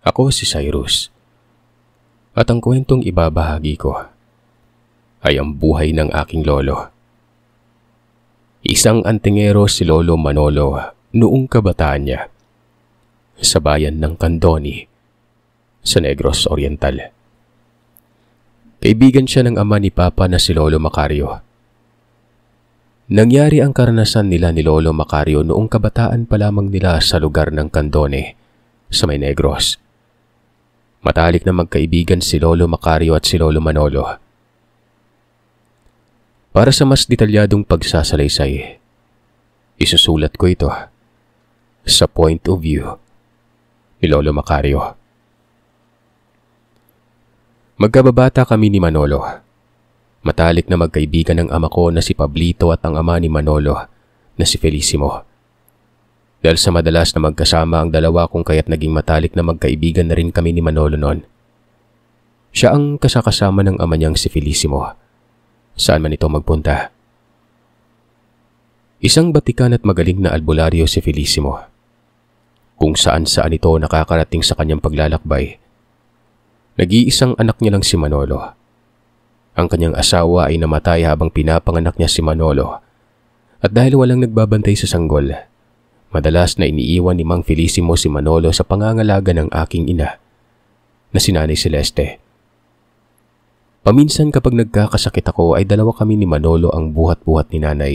Ako si Cyrus. At ang kwentong ibabahagi ko ay ang buhay ng aking lolo. Isang antingero si Lolo Manolo noong kabataan niya sa bayan ng Candoni sa Negros Oriental. Kaibigan siya ng ama ni Papa na si Lolo Macario. Nangyari ang karanasan nila ni Lolo Macario noong kabataan pa lamang nila sa lugar ng Candone sa may Negros. Matalik na magkaibigan si Lolo Macario at si Lolo Manolo. Para sa mas detalyadong pagsasalaysay, isusulat ko ito sa point of view ni Lolo Macario. Magkababata kami ni Manolo. Matalik na magkaibigan ng ama ko na si Pablito at ang ama ni Manolo na si Felicimo. Dahil sa madalas na magkasama ang dalawa kung kaya't naging matalik na magkaibigan na rin kami ni Manolo noon. Siya ang kasakasama ng ama niyang si Felicimo. Saan man ito magpunta. Isang batikan at magaling na albularyo si Felicimo. Kung saan-saan ito nakakarating sa kanyang paglalakbay. Nag-iisang anak niya lang si Manolo. Ang kanyang asawa ay namatay habang pinapanganak niya si Manolo. At dahil walang nagbabantay sa sanggol, madalas na iniiwan ni Mang Felicimo si Manolo sa pangangalaga ng aking ina na si Nanay Celeste. Paminsan kapag nagkakasakit ako ay dalawa kami ni Manolo ang buhat-buhat ni Nanay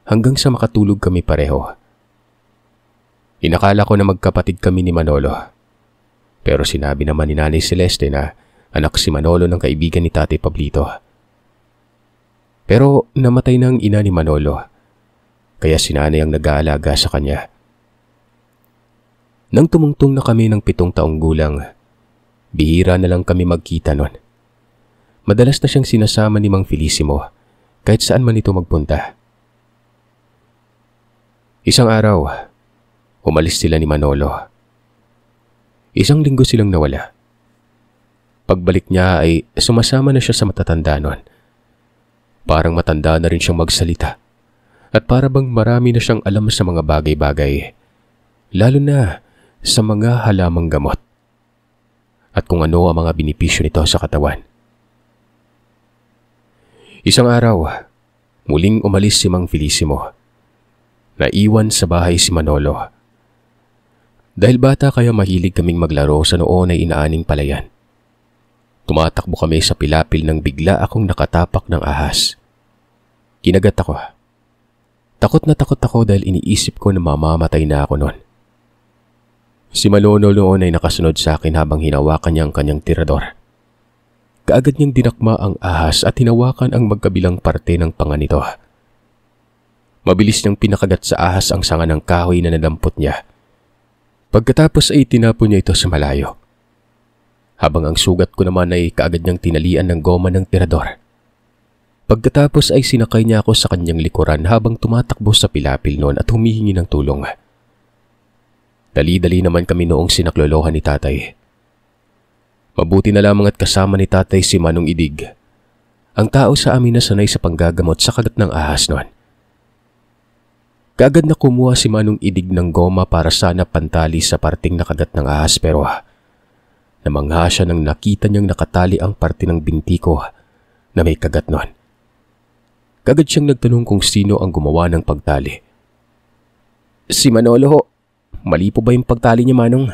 hanggang sa makatulog kami pareho. Inakala ko na magkapatid kami ni Manolo. Pero sinabi naman ni Nanay Celeste na anak si Manolo ng kaibigan ni Tatay Pablito. Pero namatay na ang ina ni Manolo, kaya si Nanay ang nag-aalaga sa kanya. Nang tumungtong na kami ng 7 taong gulang, bihira na lang kami magkita nun. Madalas na siyang sinasama ni Mang Felicimo kahit saan man ito magpunta. Isang araw, umalis sila ni Manolo. Isang linggo silang nawala. Pagbalik niya ay sumasama na siya sa matatanda nun. Parang matanda na rin siyang magsalita at para bang marami na siyang alam sa mga bagay-bagay, lalo na sa mga halamang gamot at kung ano ang mga benepisyo nito sa katawan. Isang araw, muling umalis si Mang Felicimo. Naiwan sa bahay si Manolo. Dahil bata kaya mahilig kaming maglaro sa noon ay inaaning palayan. Tumatakbo kami sa pilapil nang bigla akong nakatapak ng ahas. Kinagat ako. Takot na takot ako dahil iniisip ko na mamamatay na ako noon. Si Manolo noon ay nakasunod sa akin habang hinawakan niya ang kanyang tirador. Kaagad niyang dinakma ang ahas at hinawakan ang magkabilang parte ng panga nito. Mabilis niyang pinakagat sa ahas ang sanga ng kahoy na nadampot niya. Pagkatapos ay tinapon niya ito sa malayo. Habang ang sugat ko naman ay kaagad niyang tinalian ng goma ng tirador. Pagkatapos ay sinakay niya ako sa kanyang likuran habang tumatakbo sa pilapil noon at humihingi ng tulong. Dali-dali naman kami noong sinaklolohan ni Tatay. Mabuti na lamang at kasama ni Tatay si Manong Idig, ang tao sa amin na sanay sa panggagamot sa kagat ng ahas noon. Kaagad na kumuha si Manong Idig ng goma para sana pantali sa parting nakagat ng ahas pero namangha siya nang nakita niyang nakatali ang parte ng binti ko na may kagat noon. Kaagad siyang nagtanong kung sino ang gumawa ng pagtali. Si Manolo ho. Mali po ba yung pagtali niya, Manong?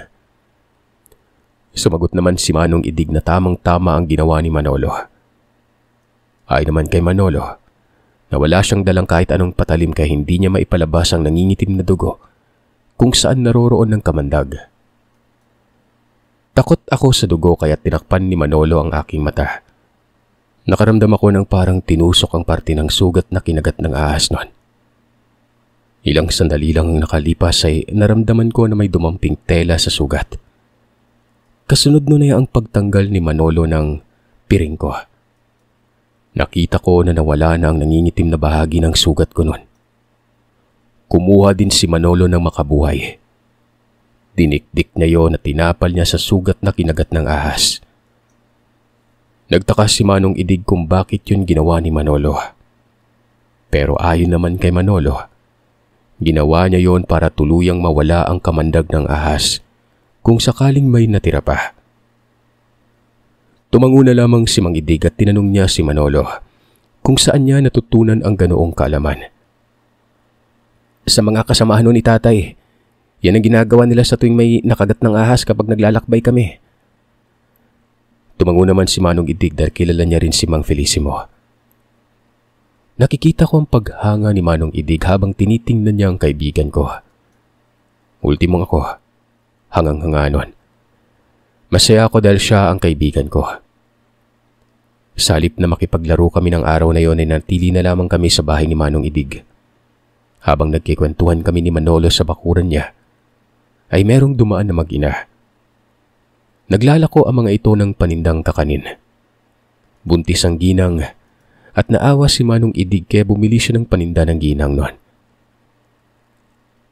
Sumagot naman si Manong Idig na tamang-tama ang ginawa ni Manolo. Ay naman kay Manolo, na wala siyang dalang kahit anong patalim kaya hindi niya maipalabas ang nangingitim na dugo kung saan naroroon ng kamandag. Takot ako sa dugo kaya tinakpan ni Manolo ang aking mata. Nakaramdam ako ng parang tinusok ang parte ng sugat na kinagat ng ahas noon. Ilang sandali lang nakalipas ay naramdaman ko na may dumamping tela sa sugat. Kasunod nun ay ang pagtanggal ni Manolo ng piring ko. Nakita ko na nawala na ang nangingitim na bahagi ng sugat ko noon. Kumuha din si Manolo ng makabuhay. Dinikdik niya yon at tinapal niya sa sugat na kinagat ng ahas. Nagtaka si Manong Idig kung bakit yun ginawa ni Manolo. Pero ayon naman kay Manolo, ginawa niya yon para tuluyang mawala ang kamandag ng ahas kung sakaling may natira pa. Tumango na lamang si Mang Idig at tinanong niya si Manolo kung saan niya natutunan ang ganoong kaalaman. Sa mga kasamahan ni tatay, yan ang ginagawa nila sa tuwing may nakagat ng ahas kapag naglalakbay kami. Tumango naman si Manong Idig dahil kilala niya rin si Mang Felicimo. Nakikita ko ang paghanga ni Manong Idig habang tinitingnan niya ang kaibigan ko. Ultimong ako, hangang-hanga nun. Masaya ako dahil siya ang kaibigan ko. Sa halip na makipaglaro kami ng araw na yon ay natili na lamang kami sa bahay ni Manong Idig. Habang nagkikwentuhan kami ni Manolo sa bakuran niya, ay merong dumaan na mag-ina. Naglalako ang mga ito ng panindang kakanin. Buntis ang ginang at naawa si Manong Idig kaya bumili siya ng paninda ng ginang noon.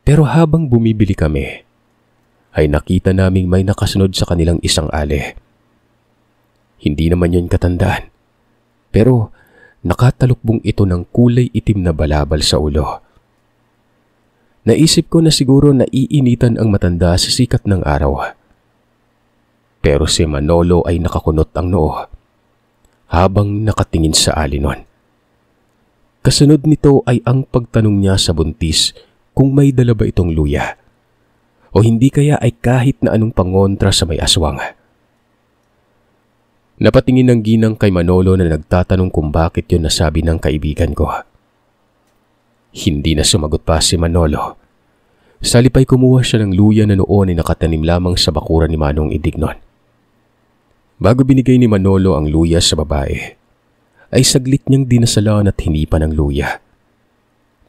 Pero habang bumibili kami, ay nakita naming may nakasunod sa kanilang isang ale. Hindi naman yun katandaan, pero nakatalukbong ito ng kulay itim na balabal sa ulo. Naisip ko na siguro naiinitan ang matanda sa sikat ng araw. Pero si Manolo ay nakakunot ang noo habang nakatingin sa ali nun. Kasunod nito ay ang pagtanong niya sa buntis kung may dala ba itong luya o hindi kaya ay kahit na anong pangontra sa may aswang. Napatingin ng ginang kay Manolo na nagtatanong kung bakit yun nasabi ng kaibigan ko. Hindi na sumagot pa si Manolo. Sa halip ay kumuha siya ng luya na noon ay nakatanim lamang sa bakuran ni Manong Idig noon. Bago binigay ni Manolo ang luya sa babae, ay saglit niyang dinasalan at hinipan ng luya.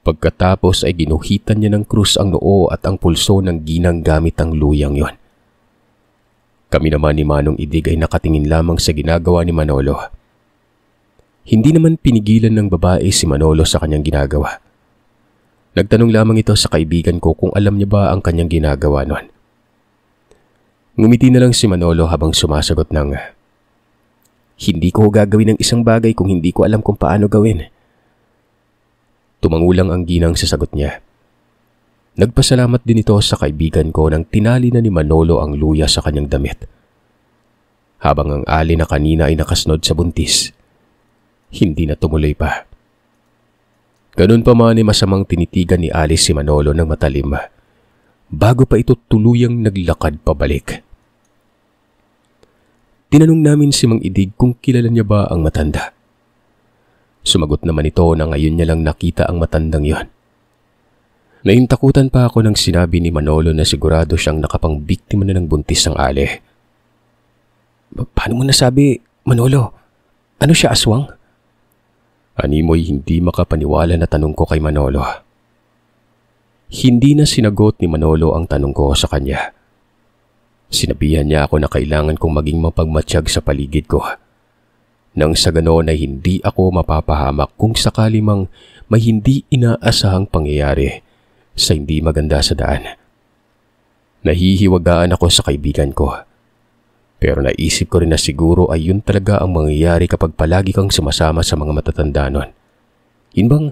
Pagkatapos ay ginuhitan niya ng krus ang noo at ang pulso ng ginang gamit ang luyang yon. Kami naman ni Manong Idig ay nakatingin lamang sa ginagawa ni Manolo. Hindi naman pinigilan ng babae si Manolo sa kanyang ginagawa. Nagtanong lamang ito sa kaibigan ko kung alam niya ba ang kanyang ginagawa noon. Ngumiti na lang si Manolo habang sumasagot ng, "Hindi ko gagawin ng isang bagay kung hindi ko alam kung paano gawin." Tumangulang ang ginang sa sagot niya. Nagpasalamat din ito sa kaibigan ko nang tinali na ni Manolo ang luya sa kanyang damit. Habang ang ali na kanina ay nakasunod sa buntis, hindi na tumuloy pa. Ganun pa man ay masamang tinitigan ni Ali si Manolo ng matalim bago pa ito tuluyang naglakad pabalik. Tinanong namin si Mang Idig kung kilala niya ba ang matanda. Sumagot naman ito na ngayon niya lang nakita ang matandang yon. Naintakutan pa ako nang sinabi ni Manolo na sigurado siyang nakapangbiktima na ng buntis ng ale. Paano mo nasabi, Manolo? Ano siya, aswang? Animoy hindi makapaniwala na tanong ko kay Manolo. Hindi na sinagot ni Manolo ang tanong ko sa kanya. Sinabihan niya ako na kailangan kong maging mapagmatsyag sa paligid ko. Nang sa ganoon ay hindi ako mapapahamak kung sakali mang may hindi inaasahang pangyayari sa hindi maganda sa daan. Nahihiwagaan ako sa kaibigan ko. Pero naisip ko rin na siguro ay yun talaga ang mangyayari kapag palagi kang sumasama sa mga matatanda nun. Yun bang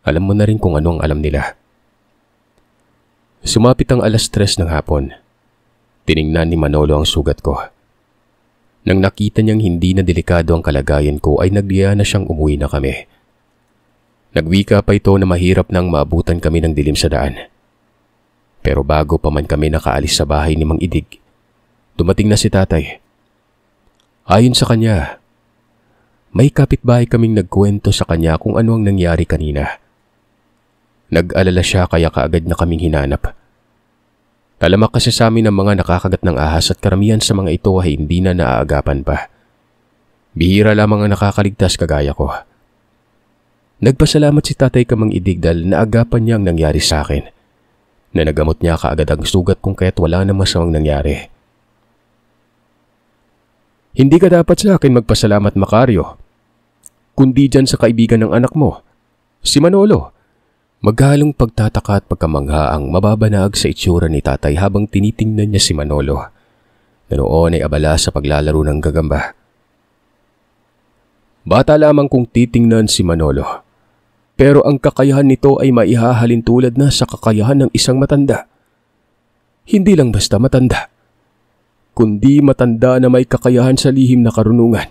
alam mo na rin kung ano ang alam nila? Sumapit ang 3:00 ng hapon. Tiningnan ni Manolo ang sugat ko. Nang nakita niyang hindi na delikado ang kalagayan ko ay nagdiya na siyang umuwi na kami. Nagwika pa ito na mahirap nang maabutan kami ng dilim sa daan. Pero bago pa man kami nakaalis sa bahay ni Mang Idig, dumating na si tatay. Ayon sa kanya, may kapitbahay kaming nagkwento sa kanya kung ano ang nangyari kanina. Nag-alala siya kaya kaagad na kaming hinanap. Talamak kasi sa amin ang mga nakakagat ng ahas at karamihan sa mga ito ay hindi na naaagapan pa. Bihira lamang ang nakakaligtas kagaya ko. Nagpasalamat si tatay kay Mang Idig dahil naagapan niya ang nangyari sa akin. Na nagamot niya kaagad ang sugat kung kaya't wala na masamang nangyari. Hindi ka dapat sa akin magpasalamat, Macario. Kundi dyan sa kaibigan ng anak mo, si Manolo. Maghalong pagtataka at pagkamangha ang mababanag sa itsura ni tatay habang tinitingnan niya si Manolo, na noon ay abala sa paglalaro ng gagamba. Bata lamang kung titingnan si Manolo, pero ang kakayahan nito ay maihahalin tulad na sa kakayahan ng isang matanda. Hindi lang basta matanda, kundi matanda na may kakayahan sa lihim na karunungan.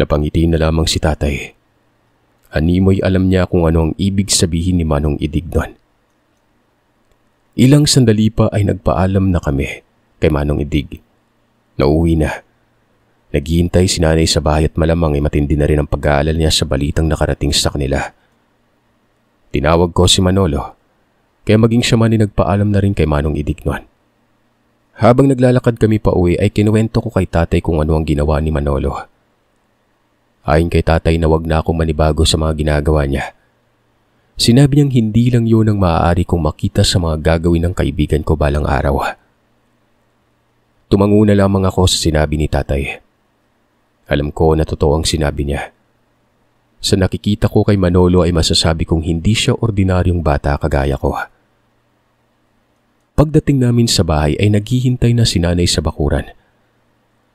Napangiti na lamang si tatay. Animoy alam niya kung ano ang ibig sabihin ni Manong Idig doon. Ilang sandali pa ay nagpaalam na kami kay Manong Idig. Nauwi na. Naghihintay si nanay sa bahay at malamang ay matindi na rin ang pag-aalala niya sa balitang nakarating sa kanila. Tinawag ko si Manolo, kaya maging siya man ay nagpaalam na rin kay Manong Idig noon. Habang naglalakad kami pa uwi ay kinuwento ko kay tatay kung ano ang ginawa ni Manolo. Ayon kay tatay na wag na akong manibago sa mga ginagawa niya. Sinabi niyang hindi lang yun ang maaari kong makita sa mga gagawin ng kaibigan ko balang araw. Tumango na lamang ako sa sinabi ni tatay. Alam ko na totoo ang sinabi niya. Sa nakikita ko kay Manolo ay masasabi kong hindi siya ordinaryong bata kagaya ko. Pagdating namin sa bahay ay naghihintay na si nanay sa bakuran.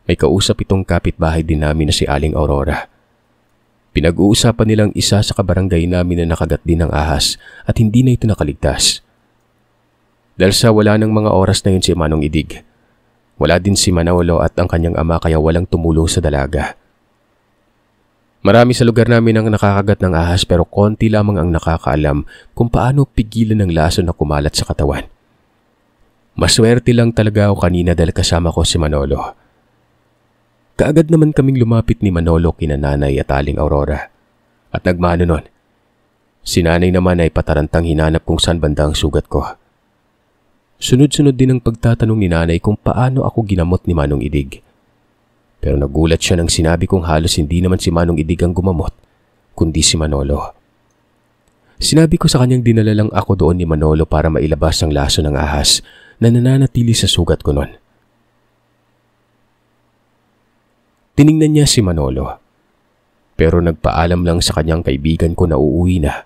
May kausap itong kapitbahay din namin na si Aling Aurora. Pinag-uusapan nilang isa sa kabarangay namin na nakagat din ng ahas at hindi na ito nakaligtas. Dahil sa wala ng mga oras na yun si Manong Idig, wala din si Manolo at ang kanyang ama kaya walang tumulong sa dalaga. Marami sa lugar namin ang nakakagat ng ahas pero konti lamang ang nakakaalam kung paano pigilan ng lason na kumalat sa katawan. Maswerte lang talaga ako kanina dahil kasama ko si Manolo. Kaagad naman kaming lumapit ni Manolo kina nanay at Aling Aurora. At nagmano nun. Si nanay naman ay patarantang hinanap kung saan banda ang sugat ko. Sunod-sunod din ang pagtatanong ni nanay kung paano ako ginamot ni Manong Idig. Pero nagulat siya nang sinabi kong halos hindi naman si Manong Idig ang gumamot, kundi si Manolo. Sinabi ko sa kanyang dinala lang ako doon ni Manolo para mailabas ang laso ng ahas na nananatili sa sugat ko noon. Tiningnan niya si Manolo, pero nagpaalam lang sa kanyang kaibigan ko na uuwi na.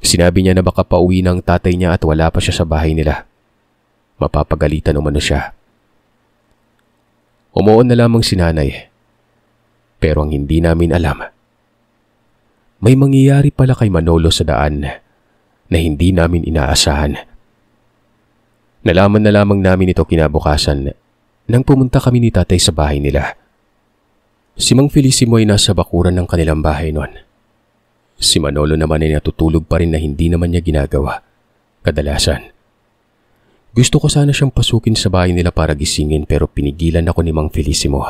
Sinabi niya na baka pauwi ng tatay niya at wala pa siya sa bahay nila. Mapapagalitan umano siya. Umuon na lamang si nanay. Pero ang hindi namin alam, may mangyayari pala kay Manolo sa daan na hindi namin inaasahan. Nalaman na lamang namin ito kinabukasan nang pumunta kami ni tatay sa bahay nila. Si Mang Felicimo ay nasa bakuran ng kanilang bahay noon. Si Manolo naman ay natutulog pa rin na hindi naman niya ginagawa. Kadalasan. Gusto ko sana siyang pasukin sa bahay nila para gisingin pero pinigilan ako ni Mang Felicimo.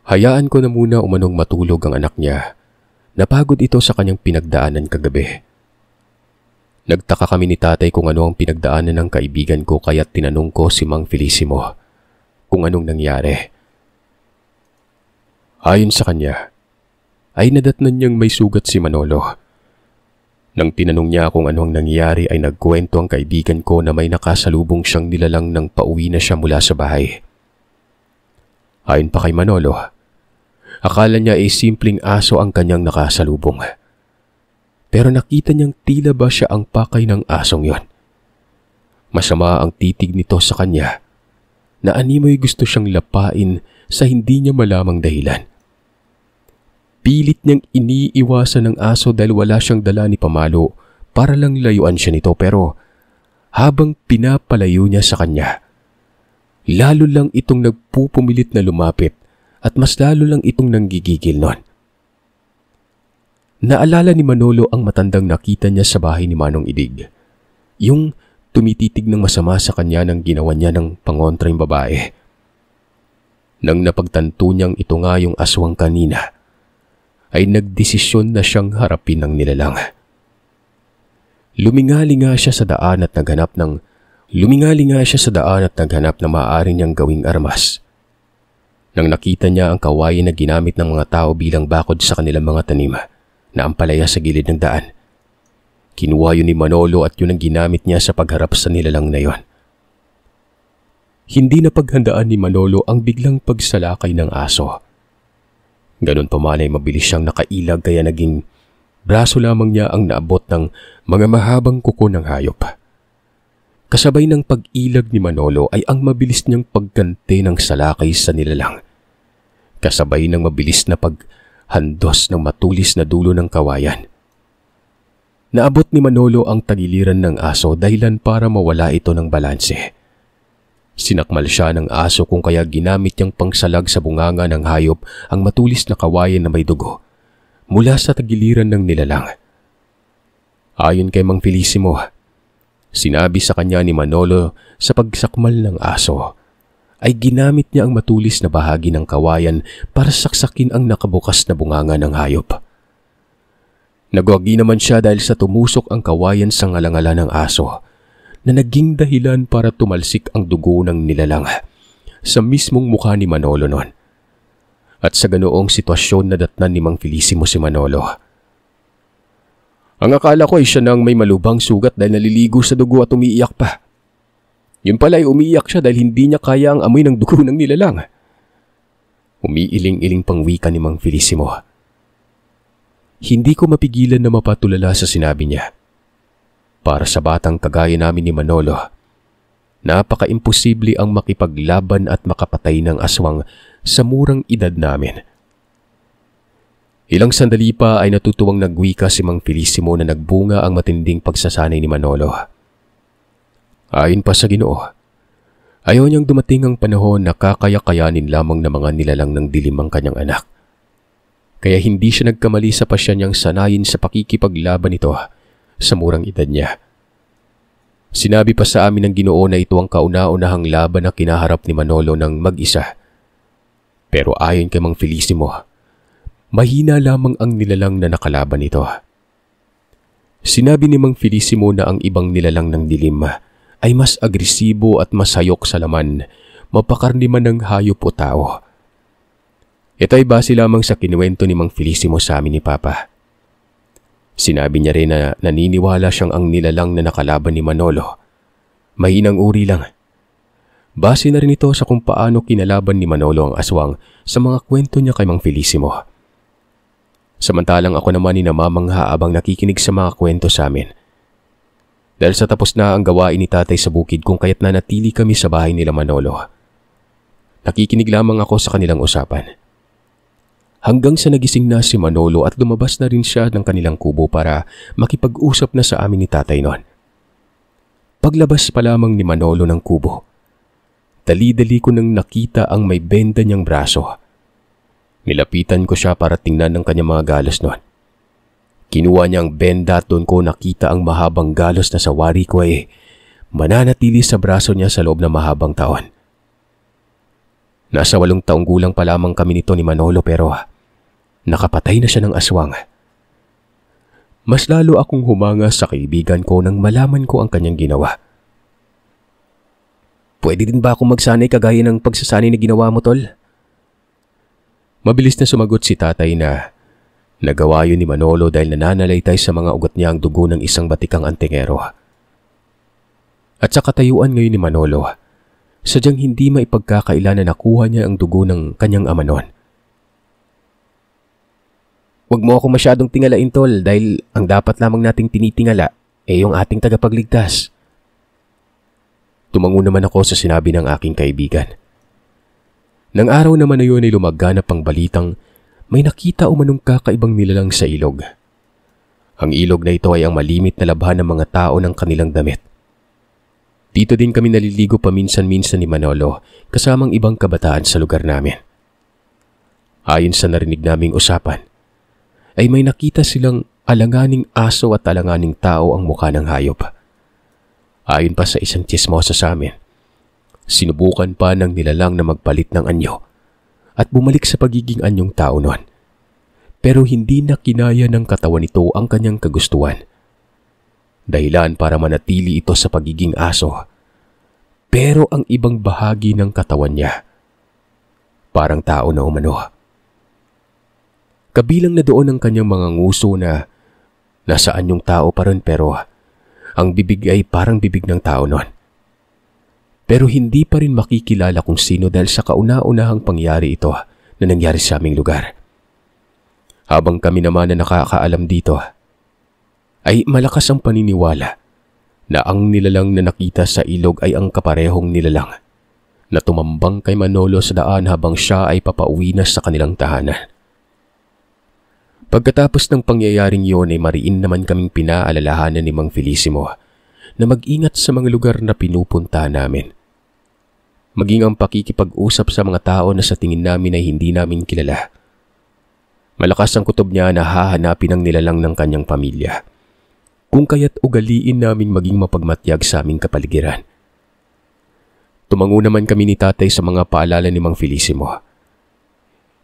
Hayaan ko na muna umanong matulog ang anak niya. Napagod ito sa kanyang pinagdaanan kagabi. Nagtaka kami ni tatay kung ano ang pinagdaanan ng kaibigan ko kaya tinanong ko si Mang Felicimo kung anong nangyari. Ayon sa kanya, ay nadatnan niyang may sugat si Manolo. Nang tinanong niya kung anong nangyari ay nagkwento ang kaibigan ko na may nakasalubong siyang nilalang nang pauwi na siya mula sa bahay. Ayon pa kay Manolo, akala niya ay simpleng aso ang kanyang nakasalubong. Pero nakita niyang tila ba siya ang pakay ng asong yon. Masama ang titig nito sa kanya na animoy gusto siyang lapain sa hindi niya malamang dahilan. Pilit niyang iniiwasan ng aso dahil wala siyang dala ni Pamalo para lang layuan siya nito pero habang pinapalayo niya sa kanya, lalo lang itong nagpupumilit na lumapit at mas lalo lang itong nanggigigil nun. Naalala ni Manolo ang matandang nakita niya sa bahay ni Manong Idig. Yung tumititig ng masama sa kanya nang ginawa niya ng pangontra yung babae. Nang napagtanto niyang ito nga yung aswang kanina, ay nagdesisyon na siyang harapin ng nilalang. Lumingali nga siya sa daan at naghanap ng maaari niyang gawing armas. Nang nakita niya ang kawayan na ginamit ng mga tao bilang bakod sa kanilang mga tanim na ampalaya sa gilid ng daan, kinuha yun ni Manolo at yun ang ginamit niya sa pagharap sa nilalang na yon. Hindi na paghandaan ni Manolo ang biglang pagsalakay ng aso. Ganon pa man ay mabilis siyang nakailag kaya naging braso lamang niya ang naabot ng mga mahabang kuko ng hayop. Kasabay ng pag-ilag ni Manolo ay ang mabilis niyang pagganti ng salakay sa nilalang. Kasabay ng mabilis na paghandos ng matulis na dulo ng kawayan. Naabot ni Manolo ang tagiliran ng aso dahilan para mawala ito ng balanse. Sinakmal siya ng aso kung kaya ginamit niyang pangsalag sa bunganga ng hayop ang matulis na kawayan na may dugo mula sa tagiliran ng nilalang. Ayon kay Mang Felisimo, sinabi sa kanya ni Manolo sa pagsakmal ng aso ay ginamit niya ang matulis na bahagi ng kawayan para saksakin ang nakabukas na bunganga ng hayop. Nagwagi naman siya dahil sa tumusok ang kawayan sa ngalangala ng aso na naging dahilan para tumalsik ang dugo ng nilalang sa mismong mukha ni Manolo noon. At sa ganoong sitwasyon nadatnan ni Mang Felisimo si Manolo. Ang akala ko ay siya nang may malubhang sugat dahil naliligo sa dugo at umiiyak pa. Yun pala ay umiiyak siya dahil hindi niya kaya ang amoy ng dugo ng nilalang. Umiiling-iling pang wika ni Mang Felisimo. Hindi ko mapigilan na mapatulala sa sinabi niya. Para sa batang kagaya namin ni Manolo, napaka-imposible ang makipaglaban at makapatay ng aswang sa murang edad namin. Ilang sandali pa ay natutuwang nagwika si Mang Felisimo na nagbunga ang matinding pagsasanay ni Manolo. Ayon pa sa Ginoo, ayaw niyang dumating ang panahon na kakaya-kayanin lamang na mga nilalang ng dilim ang kanyang anak. Kaya hindi siya nagkamali sa pasya niyang sanayin sa pakikipaglaban ito sa murang edad niya. Sinabi pa sa amin ng Ginoo na ito ang kauna-unahang laban na kinaharap ni Manolo ng mag-isa. Pero ayon kay Mang Felisimo, mahina lamang ang nilalang na nakalaban ito. Sinabi ni Mang Felisimo na ang ibang nilalang ng dilim ay mas agresibo at mas hayok sa laman, mapakarni man ng hayop o tao. Ito ay base lamang sa kinuwento ni Mang Felisimo sa amin ni Papa. Sinabi niya rin na naniniwala siyang ang nilalang na nakalaban ni Manolo. Mahinang uri lang. Base na rin ito sa kung paano kinalaban ni Manolo ang aswang sa mga kwento niya kay Mang Felisimo. Samantalang ako naman ni namamangha abang nakikinig sa mga kwento sa amin. Dahil sa tapos na ang gawain ni tatay sa bukid kung kaya't nanatili kami sa bahay nila Manolo. Nakikinig lamang ako sa kanilang usapan. Hanggang sa nagising na si Manolo at lumabas na rin siya ng kanilang kubo para makipag-usap na sa amin ni tatay noon. Paglabas pa lamang ni Manolo ng kubo, dali-dali ko nang nakita ang may benda niyang braso. Nilapitan ko siya para tingnan ng kanyang mga galos noon. Kinuha niya ang benda at doon ko nakita ang mahabang galos na sa wari ko ay mananatili sa braso niya sa loob ng mahabang taon. Nasa 8 taong gulang pa lamang kami nito ni Manolo pero nakapatay na siya ng aswang. Mas lalo akong humanga sa kaibigan ko nang malaman ko ang kanyang ginawa. Pwede din ba akong magsanay kagaya ng pagsasanay na ginawa mo, tol? Mabilis na sumagot si tatay na nagawa yun ni Manolo dahil nananalaytay sa mga ugat niya ang dugo ng isang batikang antingero. At sa katayuan ngayon ni Manolo, sadyang hindi maipagkakaila na nakuha niya ang dugo ng kanyang ama noon. Huwag mo ako masyadong tingalain, tol, dahil ang dapat lamang nating tinitingala ay yung ating tagapagligtas. Tumango naman ako sa sinabi ng aking kaibigan. Nang araw naman na yun ay lumaganap ang balitang may nakita umanong kakaibang nilalang sa ilog. Ang ilog na ito ay ang malimit na labhan ng mga tao ng kanilang damit. Dito din kami naliligo paminsan-minsan ni Manolo kasamang ibang kabataan sa lugar namin. Ayon sa narinig naming usapan, ay may nakita silang alanganing aso at alanganing tao ang mukha ng hayop. Ayon pa sa isang tsismosa sa amin, sinubukan pa ng nilalang na magpalit ng anyo at bumalik sa pagiging anyong tao noon. Pero hindi na kinaya ng katawan nito ang kanyang kagustuhan. Dahilan para manatili ito sa pagiging aso. Pero ang ibang bahagi ng katawan niya, parang tao na umano. Kabilang na doon ang kanyang mga nguso na nasaan yung tao pa rin pero ang bibig ay parang bibig ng tao noon. Pero hindi pa rin makikilala kung sino dahil sa kauna-unahang pangyari ito na nangyari sa aming lugar. Habang kami naman na nakakaalam dito, ay malakas ang paniniwala na ang nilalang na nakita sa ilog ay ang kaparehong nilalang na tumambang kay Manolo sa daan habang siya ay papauwi na sa kanilang tahanan. Pagkatapos ng pangyayaring yun ay mariin naman kaming pinaalalahanan ni Mang Felisimo na mag-ingat sa mga lugar na pinupunta namin. maging ang pakikipag-usap sa mga tao na sa tingin namin ay hindi namin kilala. Malakas ang kutob niya na hahanapin ang nilalang ng kanyang pamilya, kung kaya't ugaliin naming maging mapagmatyag sa aming kapaligiran. Tumango naman kami ni tatay sa mga paalala ni Mang Felicimo.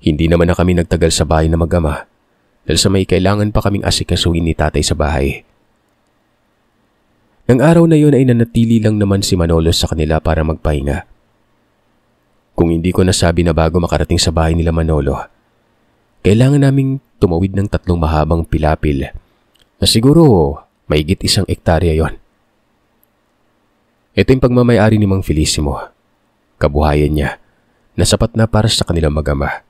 Hindi naman na kami nagtagal sa bahay na mag-ama dahil sa may kailangan pa kaming asikasuhin ni tatay sa bahay. Nang araw na yun ay nanatili lang naman si Manolo sa kanila para magpahinga. Kung hindi ko nasabi na bago makarating sa bahay nila Manolo, kailangan naming tumawid ng 3 mahabang pilapil na siguro mahigit 1 ektarya yon. Ito yung pagmamayari ni Mang Felicimo, kabuhayan niya na sapat na para sa kanilang mag-ama.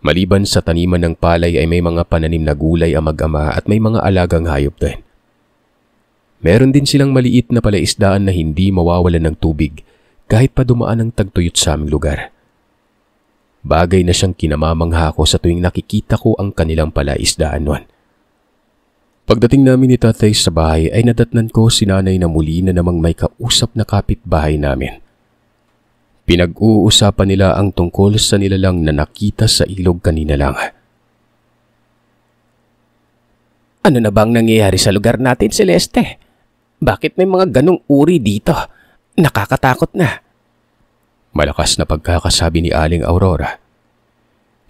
Maliban sa taniman ng palay ay may mga pananim na gulay ang mag-ama at may mga alagang hayop din. Meron din silang maliit na palaisdaan na hindi mawawalan ng tubig kahit pa dumaan ang tagtuyot sa aming lugar. Bagay na siyang kinamamangha ko sa tuwing nakikita ko ang kanilang palaisdaan nun. Pagdating namin ni tatay sa bahay ay nadatnan ko si nanay na muli na namang may kausap na kapitbahay namin. Pinag-uusapan nila ang tungkol sa nilalang na nakita sa ilog kanina lang. Ano na bang nangyayari sa lugar natin, Celeste? Bakit may mga ganong uri dito? Nakakatakot na. Malakas na pagkakasabi ni Aling Aurora.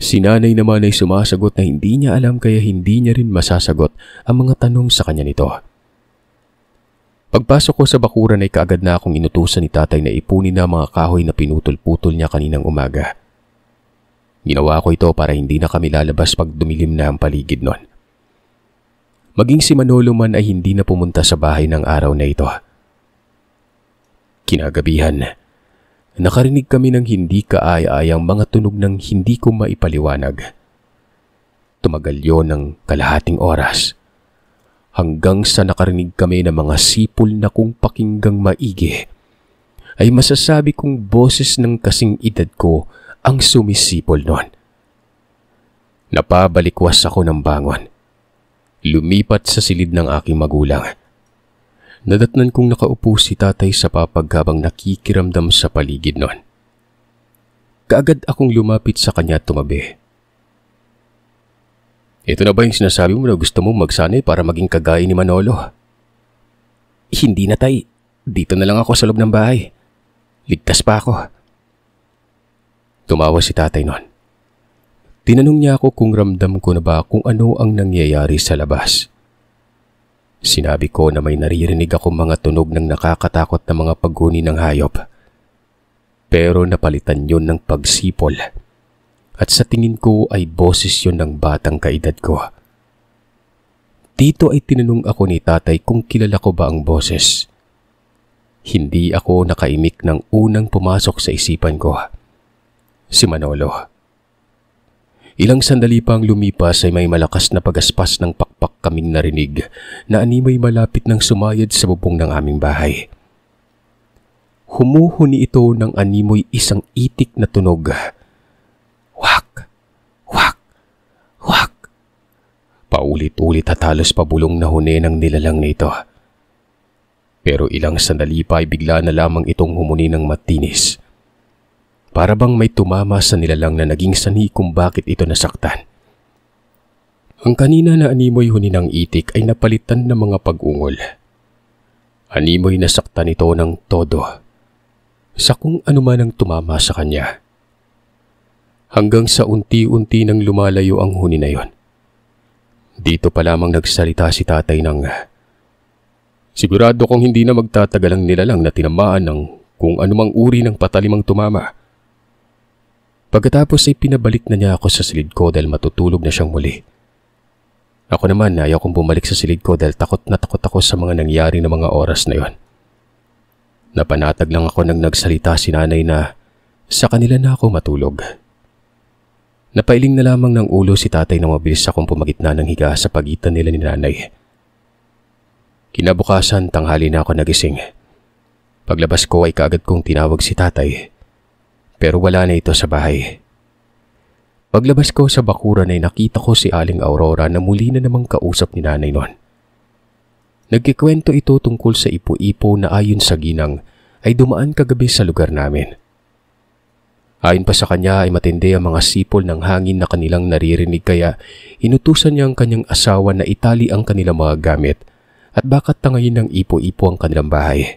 Si nanay naman ay sumasagot na hindi niya alam kaya hindi niya rin masasagot ang mga tanong sa kanya nito. Pagpasok ko sa bakuran ay kaagad na akong inutusan ni tatay na ipunin na mga kahoy na pinutol-putol niya kaninang umaga. Ginawa ko ito para hindi na kami lalabas pag dumilim na ang paligid nun. Maging si Manolo man ay hindi na pumunta sa bahay ng araw na ito. Kinagabihan, nakarinig kami ng hindi kaaya-ayang mga tunog ng hindi ko maipaliwanag. Tumagal yon ng kalahating oras hanggang sa nakarinig kami ng mga sipol na kung pakinggang maigi ay masasabi kong boses ng kasing edad ko ang sumisipol nun. Napabalikwas ako ng bangon. Lumipat sa silid ng aking magulang. Nadatnan kong nakaupo si tatay sa papag habang nakikiramdam sa paligid nun. Kaagad akong lumapit sa kanya at tumabi. Ito na ba yung sinasabi mo na gusto mo magsanay para maging kagaya ni Manolo? Hindi na, tay. Dito na lang ako sa loob ng bahay. Ligtas pa ako. Tumawa si tatay nun. Tinanong niya ako kung ramdam ko na ba kung ano ang nangyayari sa labas. Sinabi ko na may naririnig akong mga tunog ng nakakatakot na mga paghuni ng hayop. Pero napalitan yun ng pagsipol. At sa tingin ko ay boses yun ng batang kaedad ko. Dito ay tinanong ako ni tatay kung kilala ko ba ang boses. Hindi ako nakaimik ng unang pumasok sa isipan ko. Si Manolo. Ilang sandali pang lumipas ay may malakas na pagaspas ng pakpak kaming narinig na animoy malapit ng sumayad sa bubong ng aming bahay. Humuhuni ito ng animoy isang itik na tunog. Wak! Wak! Wak! Paulit-ulit at halos pabulong na huni ng nilalang na ito. Pero ilang sandali pa ay bigla na lamang itong humuni ng matinis. Para bang may tumama sa nilalang na naging sanhi kung bakit ito nasaktan. Ang kanina na animoy huni ng itik ay napalitan ng mga pag-ungol. Animoy nasaktan ito ng todo sa kung ano man ang tumama sa kanya. Hanggang sa unti-unti nang lumalayo ang huni na yon. Dito pa lamang nagsalita si tatay ng, sigurado kong hindi na magtatagal ang nilalang na tinamaan ng kung anumang uri ng patalimang tumama. Pagkatapos ay pinabalik na niya ako sa silid ko dahil matutulog na siyang muli. Ako naman ayaw kong bumalik sa silid ko dahil takot na takot ako sa mga nangyari na mga oras na yon. Napanatag lang ako nang nagsalita si nanay na sa kanila na ako matulog. Napailing na lamang ng ulo si tatay na mabilis akong pumagitna ng higa sa pagitan nila ni nanay. Kinabukasan tanghali na ako nagising. Paglabas ko ay kaagad kong tinawag si tatay. Pero wala na ito sa bahay. Paglabas ko sa bakuran ay nakita ko si Aling Aurora na muli na namang kausap ni nanay noon. Nagkikwento ito tungkol sa ipo-ipo na ayon sa ginang ay dumaan kagabi sa lugar namin. Ayon pa sa kanya ay matindi ang mga sipol ng hangin na kanilang naririnig kaya inutusan niya ang kanyang asawa na itali ang kanilang mga gamit at baka tangayin ng ipo-ipo ang kanilang bahay.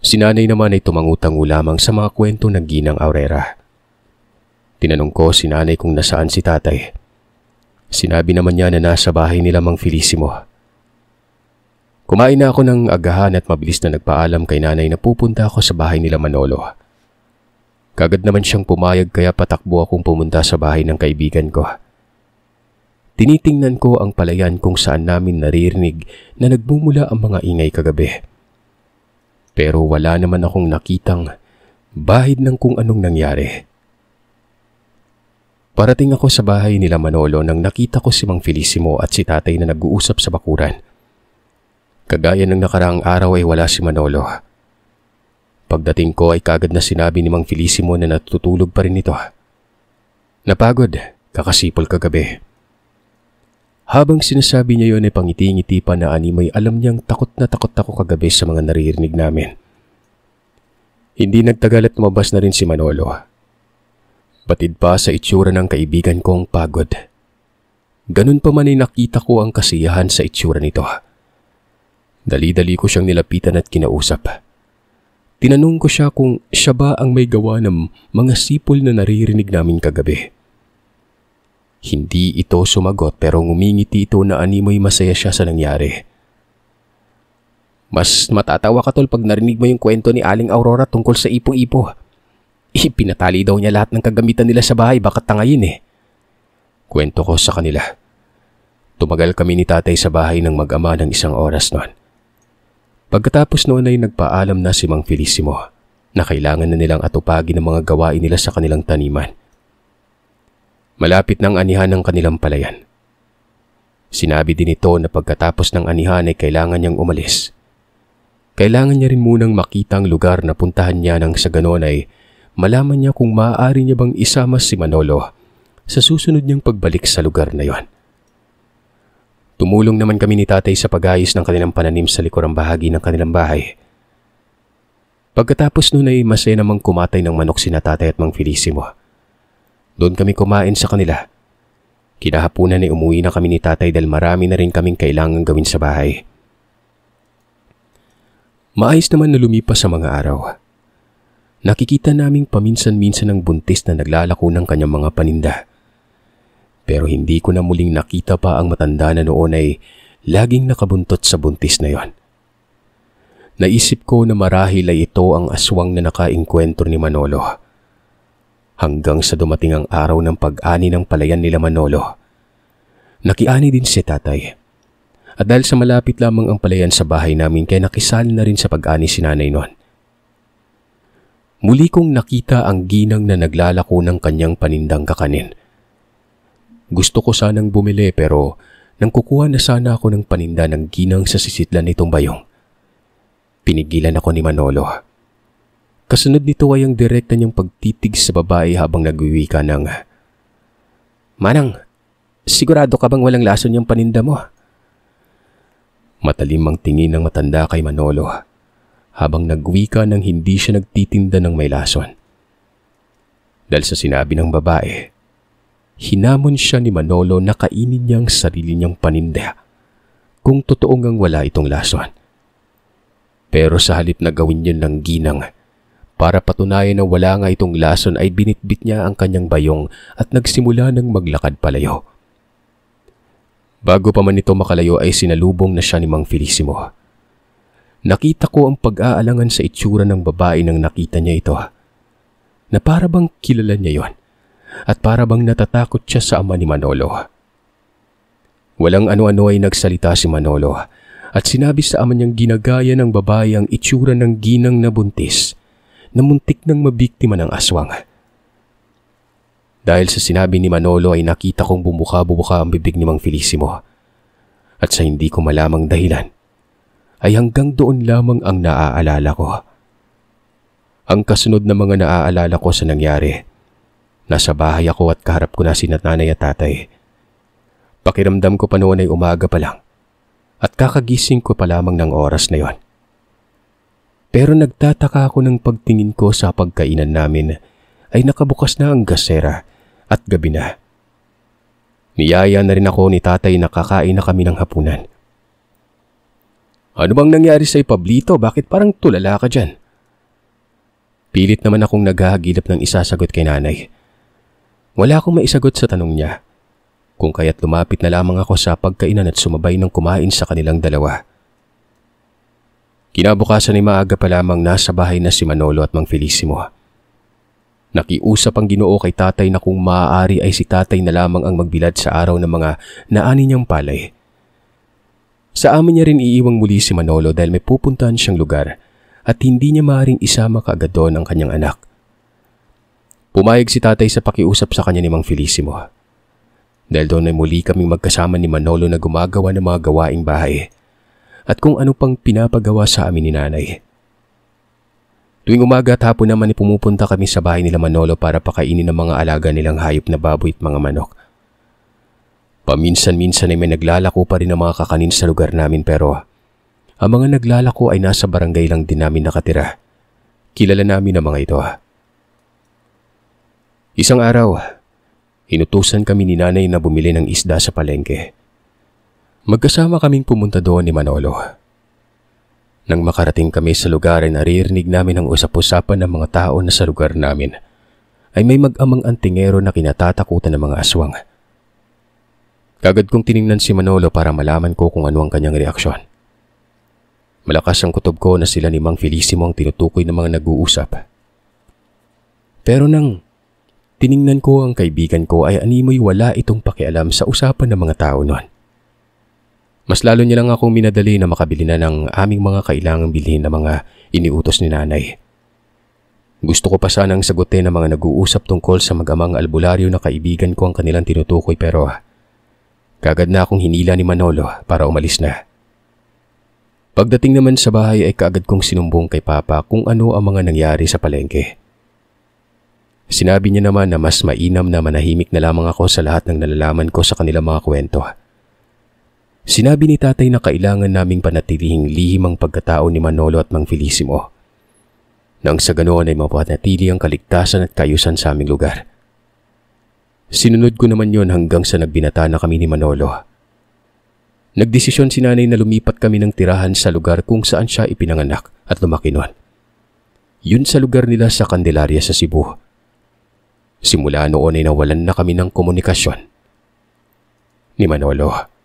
Si nanay naman ay tumangutango lamang sa mga kwento ng Ginang Aurora. Tinanong ko si nanay kung nasaan si tatay. Sinabi naman niya na nasa bahay nila Mang Felicimo. Kumain na ako ng agahan at mabilis na nagpaalam kay nanay na pupunta ako sa bahay nila Manolo. Kagad naman siyang pumayag kaya patakbo akong pumunta sa bahay ng kaibigan ko. Tinitingnan ko ang palayan kung saan namin naririnig na nagmumula ang mga ingay kagabi. Pero wala naman akong nakitang bahid ng kung anong nangyari. Parating ako sa bahay nila Manolo nang nakita ko si Mang Felicimo at si tatay na nag-uusap sa bakuran. Kagaya ng nakaraang araw ay wala si Manolo. Pagdating ko ay kagad na sinabi ni Mang Felicimo na natutulog pa rin ito. Napagod, kakasipol kagabi. Habang sinasabi niya yun ay pangiti-ngiti pa na animoy alam niyang takot na takot ako kagabi sa mga naririnig namin. Hindi nagtagal at lumabas na rin si Manolo. Batid pa sa itsura ng kaibigan kong pagod. Ganun pa man ay nakita ko ang kasiyahan sa itsura nito. Dali-dali ko siyang nilapitan at kinausap. Tinanong ko siya kung siya ba ang may gawa ng mga sipol na naririnig namin kagabi. Hindi ito sumagot pero ngumingiti ito na animoy masaya siya sa nangyari. Mas matatawa ka tol pag narinig mo yung kwento ni Aling Aurora tungkol sa ipo-ipo. Pinatali daw niya lahat ng kagamitan nila sa bahay baka tangayin eh. Kwento ko sa kanila. Tumagal kami ni tatay sa bahay ng mag-ama ng 1 oras noon. Pagkatapos noon ay nagpaalam na si Mang Felicimo na kailangan na nilang atupagin ang mga gawain nila sa kanilang taniman. Malapit ng anihan ng kanilang palayan. Sinabi din ito na pagkatapos ng anihan ay kailangan niyang umalis. Kailangan niya rin munang makita ang lugar na puntahan niya nang sa ganon ay malaman niya kung maaari niya bang isama si Manolo sa susunod niyang pagbalik sa lugar na yon. Tumulong naman kami ni tatay sa pag-ayos ng kanilang pananim sa likurang bahagi ng kanilang bahay. Pagkatapos nun ay masaya namang kumatay ng manok sina tatay at Mang Felicimo. Doon kami kumain sa kanila. Kinahapunan ay umuwi na kami ni tatay dahil marami na rin kaming kailangan gawin sa bahay. Maayos naman na lumipas sa mga araw. Nakikita naming paminsan-minsan ng buntis na naglalako ng kanyang mga paninda. Pero hindi ko na muling nakita pa ang matanda na noon ay laging nakabuntot sa buntis na yon. Naisip ko na marahil ay ito ang aswang na nakainkwentro ni Manolo. Hanggang sa dumating ang araw ng pag-ani ng palayan nila Manolo. Nakiani din si tatay. At dahil sa malapit lamang ang palayan sa bahay namin kaya nakisali na rin sa pag-ani si nanay noon. Muli kong nakita ang ginang na naglalako ng kanyang panindang kakanin. Gusto ko sanang bumili pero nang kukuha na sana ako ng paninda ng ginang sa sisitlan nitong bayong. Pinigilan ako ni Manolo. Kasunod nito ay ang direkta niyang pagtitig sa babae habang nagwiwi ka ng, "Manang, sigurado ka bang walang lason yung paninda mo?" Matalim ang tingin ng matanda kay Manolo habang nagwika nang hindi siya nagtitinda ng may lason. Dahil sa sinabi ng babae, hinamon siya ni Manolo na kainin niya ang sarili niyang paninda kung totoong ngang wala itong lason. Pero sa halip na gawin yun ng ginang, para patunayan na wala nga itong lason ay binitbit niya ang kanyang bayong at nagsimula ng maglakad palayo. Bago pa man ito makalayo ay sinalubong na siya ni Mang Felicimo. Nakita ko ang pag-aalangan sa itsura ng babae nang nakita niya ito, na para bang kilala niya yon. At para bang natatakot siya sa ama ni Manolo. Walang ano-ano ay nagsalita si Manolo at sinabi sa ama niyang ginagaya ng babae ang itsura ng ginang na buntis na muntik ng mabiktima ng aswang. Dahil sa sinabi ni Manolo ay nakita kong bumuka-bubuka ang bibig ni Mang Felicimo. At sa hindi ko malamang dahilan ay hanggang doon lamang ang naaalala ko. Ang kasunod na mga naaalala ko sa nangyari, nasa bahay ako at kaharap ko na si nanay at tatay. Pakiramdam ko pa noon ay umaga pa lang at kakagising ko pa lamang ng oras na yon. Pero nagtataka ako ng pagtingin ko sa pagkainan namin ay nakabukas na ang gasera at gabi na. Niyaya na rin ako ni tatay na kakain na kami ng hapunan. Ano bang nangyari sa'yo, Pablito? Bakit parang tulala ka dyan? Pilit naman akong naghahagilap ng isasagot kay nanay. Wala akong maisagot sa tanong niya, kung kaya't lumapit na lamang ako sa pagkainan at sumabay ng kumain sa kanilang dalawa. Kinabukasan ay maaga pa lamang nasa bahay na si Manolo at Mang Felisimo. Nakiusap ang Ginoo kay tatay na kung maaari ay si tatay na lamang ang magbilad sa araw ng mga naani niyang palay. Sa amin niya rin iiwang muli si Manolo dahil may pupuntahan siyang lugar at hindi niya maaaring isama kaagad doon ang kanyang anak. Pumayag si tatay sa pakiusap sa kanya ni Mang Felisimo. Dahil doon ay muli kaming magkasama ni Manolo na gumagawa ng mga gawaing bahay at kung ano pang pinapagawa sa amin ni nanay. Tuwing umaga at hapon naman ay pumupunta kami sa bahay nila Manolo para pakainin ng mga alaga nilang hayop na baboy at mga manok. Paminsan-minsan ay may naglalako pa rin ng mga kakanin sa lugar namin pero ang mga naglalako ay nasa barangay lang din namin nakatira. Kilala namin ang mga ito. Isang araw, inutusan kami ni nanay na bumili ng isda sa palengke. Magkasama kaming pumunta doon ni Manolo. Nang makarating kami sa lugar ay naririnig namin ang usap-usapan ng mga tao na sa lugar namin ay may mag-amang antingero na kinatatakutan ng mga aswang. Kagad kong tiningnan si Manolo para malaman ko kung ano ang kanyang reaksyon. Malakas ang kutob ko na sila ni Mang Felisimo ang tinutukoy ng mga nag-uusap. Pero nang tiningnan ko ang kaibigan ko ay animoy wala itong pakialam sa usapan ng mga tao noon. Mas lalo niya lang akong minadali na makabili na ng aming mga kailangang bilhin na mga iniutos ni nanay. Gusto ko pa sanang sagutin ng mga nag-uusap tungkol sa mag-amang albularyo na kaibigan ko ang kanilang tinutukoy pero kagad na akong hinila ni Manolo para umalis na. Pagdating naman sa bahay ay kaagad kong sinumbong kay Papa kung ano ang mga nangyari sa palengke. Sinabi niya naman na mas mainam na manahimik na lamang ako sa lahat ng nalalaman ko sa kanilang mga kwento. Sinabi ni tatay na kailangan naming panatilihing lihim ang pagkatao ni Manolo at Mang Felisimo. Nang sa ganoon ay mapanatili ang kaligtasan at kaayusan sa aming lugar. Sinunod ko naman yon hanggang sa nagbinata na kami ni Manolo. Nagdesisyon si nanay na lumipat kami ng tirahan sa lugar kung saan siya ipinanganak at lumaki noon. Yun sa lugar nila sa Candelaria sa Cebu. Simula noon ay nawalan na kami ng komunikasyon ni Manolo.